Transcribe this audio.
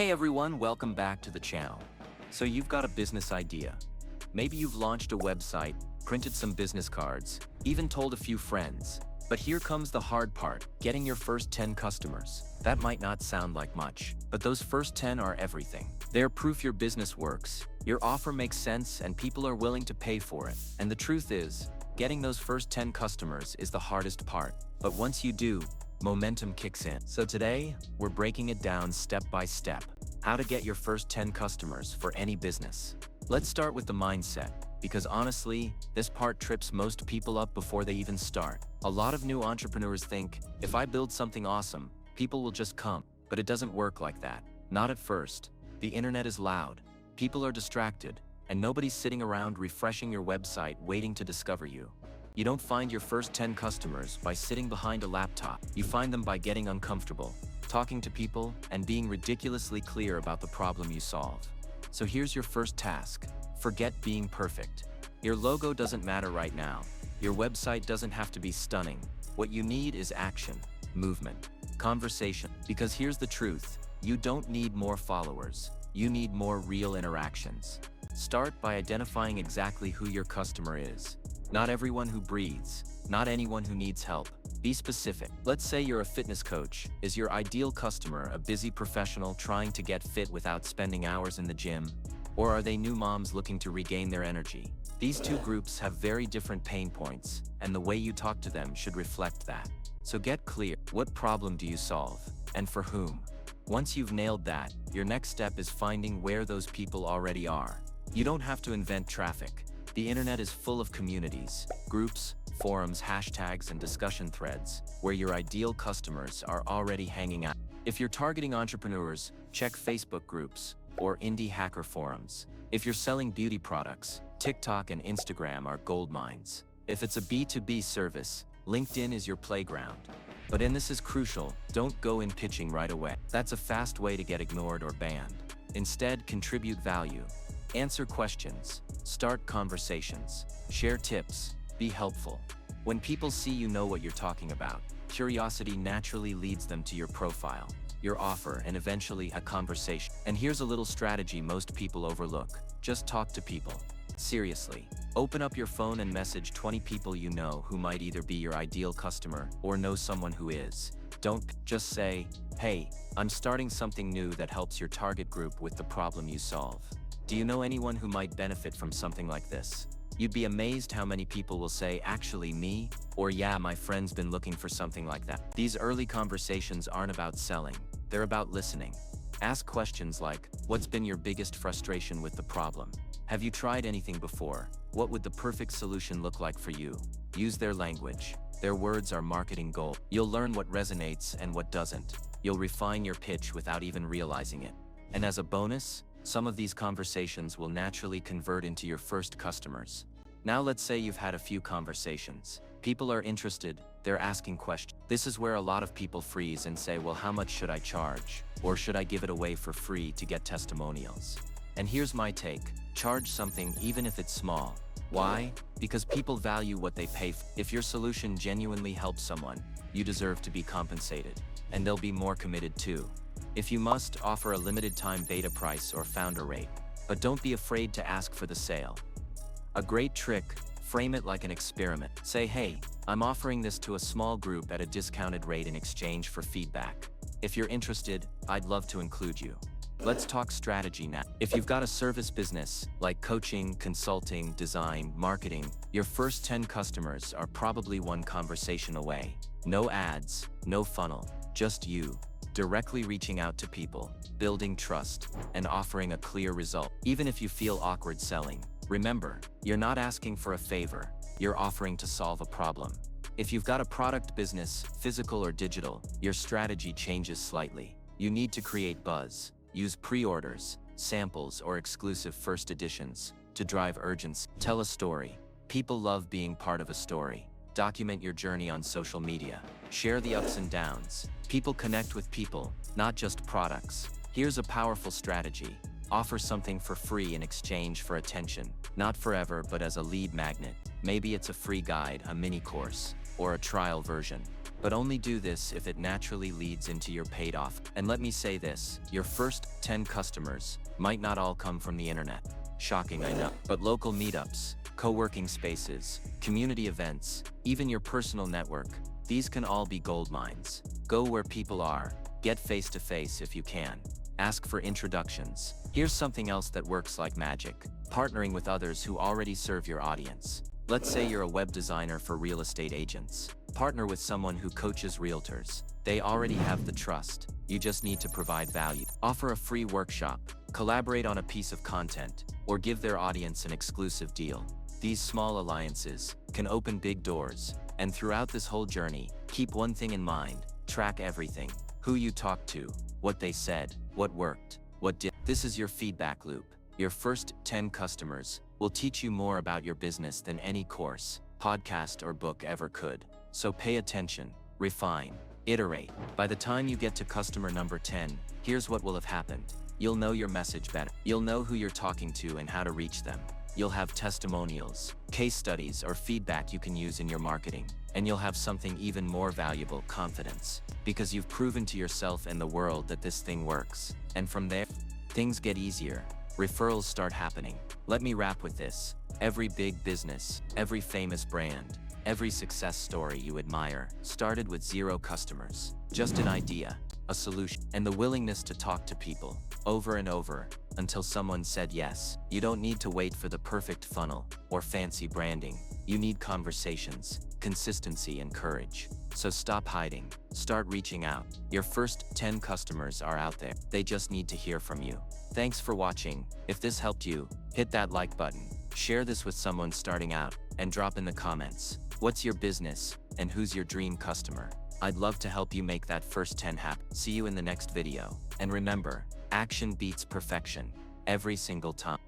Hey everyone, welcome back to the channel. So you've got a business idea. Maybe you've launched a website, printed some business cards, even told a few friends. But here comes the hard part, getting your first 10 customers. That might not sound like much, but those first 10 are everything. They're proof your business works, your offer makes sense, and people are willing to pay for it. And the truth is, getting those first 10 customers is the hardest part. But once you do, momentum kicks in. So today, we're breaking it down step by step. How to get your first 10 customers for any business. Let's start with the mindset, because honestly, this part trips most people up before they even start. A lot of new entrepreneurs think, if I build something awesome, people will just come. But it doesn't work like that. Not at first. The internet is loud, people are distracted, and nobody's sitting around refreshing your website waiting to discover you. You don't find your first 10 customers by sitting behind a laptop. You find them by getting uncomfortable, talking to people, and being ridiculously clear about the problem you solve. So here's your first task. Forget being perfect. Your logo doesn't matter right now. Your website doesn't have to be stunning. What you need is action, movement, conversation. Because here's the truth, you don't need more followers. You need more real interactions. Start by identifying exactly who your customer is. Not everyone who breathes, not anyone who needs help. Be specific. Let's say you're a fitness coach. Is your ideal customer a busy professional trying to get fit without spending hours in the gym? Or are they new moms looking to regain their energy? These two groups have very different pain points, and the way you talk to them should reflect that. So get clear. What problem do you solve? And for whom? Once you've nailed that, your next step is finding where those people already are. You don't have to invent traffic. The internet is full of communities, groups, forums, hashtags, and discussion threads where your ideal customers are already hanging out. If you're targeting entrepreneurs, check Facebook groups or indie hacker forums. If you're selling beauty products, TikTok and Instagram are gold mines. If it's a B2B service, LinkedIn is your playground. But and this is crucial, don't go in pitching right away. That's a fast way to get ignored or banned. Instead, contribute value. Answer questions, start conversations, share tips, be helpful. When people see you know what you're talking about, curiosity naturally leads them to your profile, your offer, and eventually a conversation. And here's a little strategy most people overlook. Just talk to people. Seriously. Open up your phone and message 20 people you know who might either be your ideal customer or know someone who is. Don't just say, hey, I'm starting something new that helps your target group with the problem you solve. Do you know anyone who might benefit from something like this? You'd be amazed how many people will say, actually me, or yeah, my friend's been looking for something like that. These early conversations aren't about selling, they're about listening. Ask questions like, what's been your biggest frustration with the problem? Have you tried anything before? What would the perfect solution look like for you? Use their language. Their words are marketing gold. You'll learn what resonates and what doesn't. You'll refine your pitch without even realizing it. And as a bonus, some of these conversations will naturally convert into your first customers. Now let's say you've had a few conversations. People are interested, they're asking questions. This is where a lot of people freeze and say, well, how much should I charge? Or should I give it away for free to get testimonials? And here's my take, charge something even if it's small. Why? Because people value what they pay for. If your solution genuinely helps someone, you deserve to be compensated. And they'll be more committed too. If you must, offer a limited time beta price or founder rate, but don't be afraid to ask for the sale. A great trick, frame it like an experiment. Say, hey, I'm offering this to a small group at a discounted rate in exchange for feedback. If you're interested, I'd love to include you. Let's talk strategy now. If you've got a service business, like coaching, consulting, design, marketing, your first 10 customers are probably one conversation away. No ads, no funnel, just you. Directly reaching out to people, building trust, and offering a clear result. Even if you feel awkward selling, remember, you're not asking for a favor, you're offering to solve a problem. If you've got a product business, physical or digital, your strategy changes slightly. You need to create buzz, use pre-orders, samples, or exclusive first editions to drive urgency. Tell a story. People love being part of a story. Document your journey on social media. Share the ups and downs. People connect with people, not just products. Here's a powerful strategy. Offer something for free in exchange for attention. Not forever, but as a lead magnet. Maybe it's a free guide, a mini course, or a trial version. But only do this if it naturally leads into your paid off. And let me say this, your first 10 customers might not all come from the internet. Shocking, I know. But local meetups, co-working spaces, community events, even your personal network, these can all be gold mines. Go where people are, get face-to-face if you can. Ask for introductions. Here's something else that works like magic. Partnering with others who already serve your audience. Let's say you're a web designer for real estate agents. Partner with someone who coaches realtors. They already have the trust. You just need to provide value. Offer a free workshop, collaborate on a piece of content, or give their audience an exclusive deal. These small alliances can open big doors. And throughout this whole journey, keep one thing in mind. Track everything. Who you talked to, what they said, what worked, what didn't. This is your feedback loop. Your first 10 customers will teach you more about your business than any course, podcast, or book ever could. So pay attention, refine, iterate. By the time you get to customer number 10, here's what will have happened. You'll know your message better. You'll know who you're talking to and how to reach them. You'll have testimonials, case studies, or feedback you can use in your marketing. And you'll have something even more valuable, confidence. Because you've proven to yourself and the world that this thing works. And from there, things get easier. Referrals start happening. Let me wrap with this. Every big business, every famous brand, every success story you admire started with 0 customers. Just an idea, a solution, and the willingness to talk to people over and over until someone said yes. You don't need to wait for the perfect funnel or fancy branding. You need conversations, consistency, and courage. So stop hiding, start reaching out. Your first 10 customers are out there. They just need to hear from you. Thanks for watching. If this helped you, hit that like button, share this with someone starting out, and drop in the comments. What's your business, and who's your dream customer? I'd love to help you make that first 10 happen. See you in the next video. And remember, action beats perfection every single time.